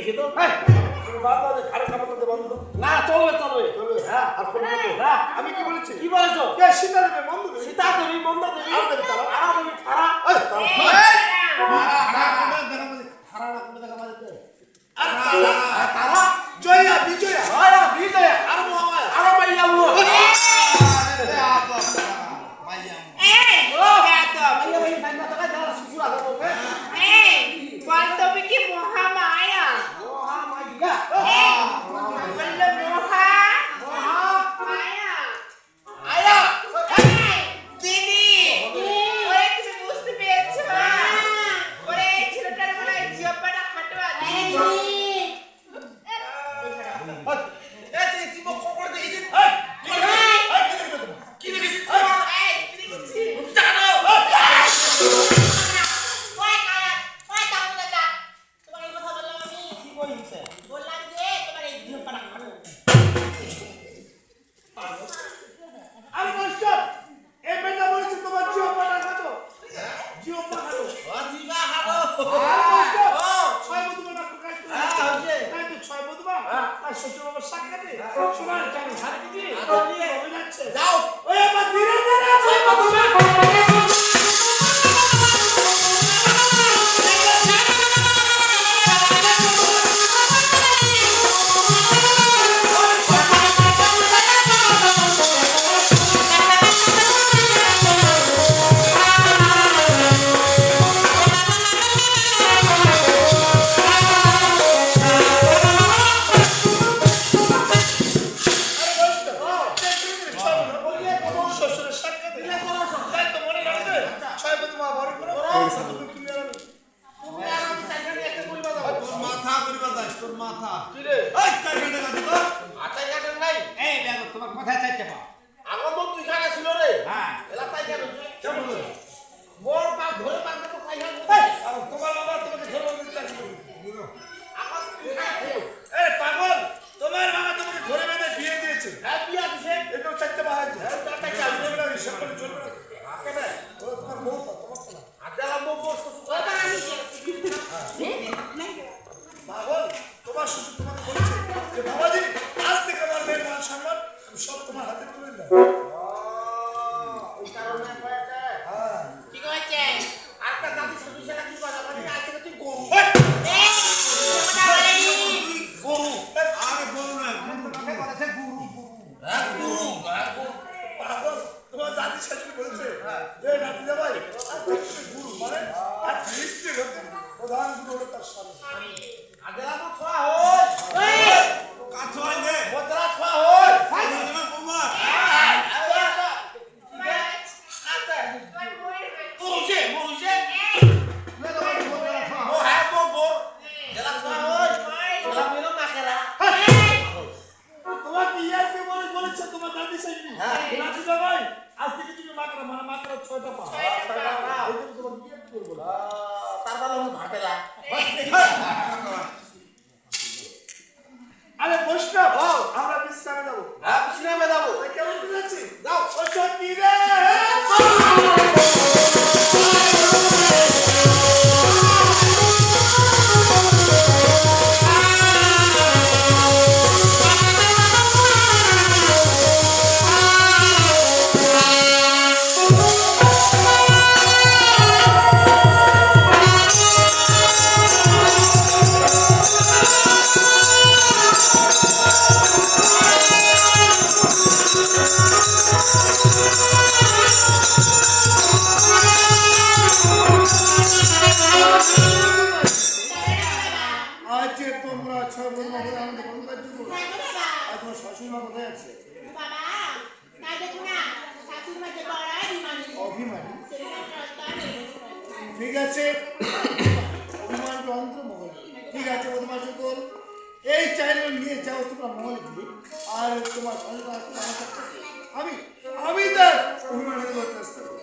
গেছে তো বন্ধ না চলবে চলবে হ্যাঁ আর কোন হ্যাঁ আমি কি বলেছি কি বলেছো সীতা দেবে বন্ধ দেবে সীতা দেবী বন্ধ দেবী আর দেবী তারা আর দেবী ছাড়া তারা জয়া বিজয়া আরে বিজয় আর মহামায়া আর মাইয়া মু মাইয়া মাইয়া টাইম না টাকা দাও সুপুরা দাও ওকে বান্ধবী কি মহামায়া মহামাইয়া বললো মহামায়া আয়া দিদি ওরে কিছু বুঝতে পেরেছো ওরে এই ছেলেটার মনে হয় জিব্বাটা খাটো আছে জীব খবর দেখেছি কি দেখেছি এই কি দেখছি জানো ওই কালা ওই তাহলে যা তোমার এই কথা বললাম আমি কি কইছে বললাম যে তোমার এই জিব্বাটা খাটো আর মাস্টার এই বেটা বলেছে তোমার জিও পাটা কত জিও পাটা জিবা হারো আর মাস্টার ছয় বন্ধু না কাজ করে হ্যাঁ হচ্ছে তাই তো ছয় বন্ধু বা আর শ্বশুর বাবার সাক্ষাতে শোনার জানি হাতে দিয়ে হয়ে যাচ্ছে যাও ওই আবার ধীরে ধীরে ছয় বন্ধু শ্বশুরের সাক্ষাতে তাই তো মনে রাখবে ছয় বন্ধু মা বড় করো তুমি আর আমি তুমি আর আমি সাইকেলে একটা বলবা দাও তোর মাথা করিবা দাস তোর মাথা কি রে এই কার কেটে গেছে তো আচ্ছা কাটন নাই এই দেখো তোমার মাথায় চাইতে পা আগো মত তুই খানা ছিল রে হ্যাঁ এলাকায় কেন কেমন হলো মোর পা ধরে পা তো খাই না আর তোমার বাবা তোমাকে ধরে দিতে চাইছিল আগো তুই খাই এই পাগল তোমার বাবা তোমাকে ধরে বেঁধে বিয়ে দিয়েছে হ্যাঁ বিয়া দিছে এটাও চাইতে বাহাইছে হ্যাঁ চারটা কি আমি দেবে না হিসাব করে চলবে না আকে না ও তোমার বউ তো, তোমার তো না আদালা মো বস ওটা আমি পাগল তোমার শ্বশুর তোমাকে বলেছে যে বাবাজি আজ থেকে আমার মেয়ের মান সম্মান আমি সব তোমার হাতে তুলে দিলাম ওই কারণে কয়েছে হ্যাঁ কি কইছে আটটা দাদি সবই সেটা কি কথা মানে আজ থেকে তুই গরু এই ওটা বলেনি গরু আরে বল না তোমাকে বলেছে গুরু গুরু হ্যাঁ গরু পাগল তোমার দাদি শাশুড়ি বলেছে যে নাতি জামাই আজ থেকে তুমি গুরু মানে আর মিস্ত্রি হতে প্রধান গুরু হলো তার স্বামী আদালা মো খাওয়া হই ওই কাজ হয় দে মদরা খাওয়া হই না বাবা গরুছে গরুছে ও হ্যাঁ গো এলা খাওয়া হই এলা মেলো মাকেরা তোমার বিয়ারকে বলেছে তোমার দাদি শাশুড়ি হ্যাঁ। নাতি জামাই আজ থেকে তুমি মাকড়া মানে মাকড়া 6টা পা এই জন্য তোমার বিয়ে করবো না তার মানে আমি ভাটেলা আরে বৈষ্ণব আমরা বিশ্রামে যাবো হ্যাঁ সিনেমা যাবো কেমন বুঝাচ্ছি যাও ও সত্যি রে আজ যে তোমরা ছয় বন্ধু আমাদের আনন্দ গ্রহণ করার জন্য আর তোমার শাশুড়ি মা কোথায় আছে বাবা তাই দেখো না শাশুড়ি মা যে বড়াই বিমানি অভিমানী সেটা ঠিক আছে অভিমানকে অন্তর্মহল ঠিক আছে বদমাস সকল এই চাইলে নিয়ে যাও তোমরা মহলে দিয়ে আর তোমার আমি তার অভিমান করতে চেষ্টা করবো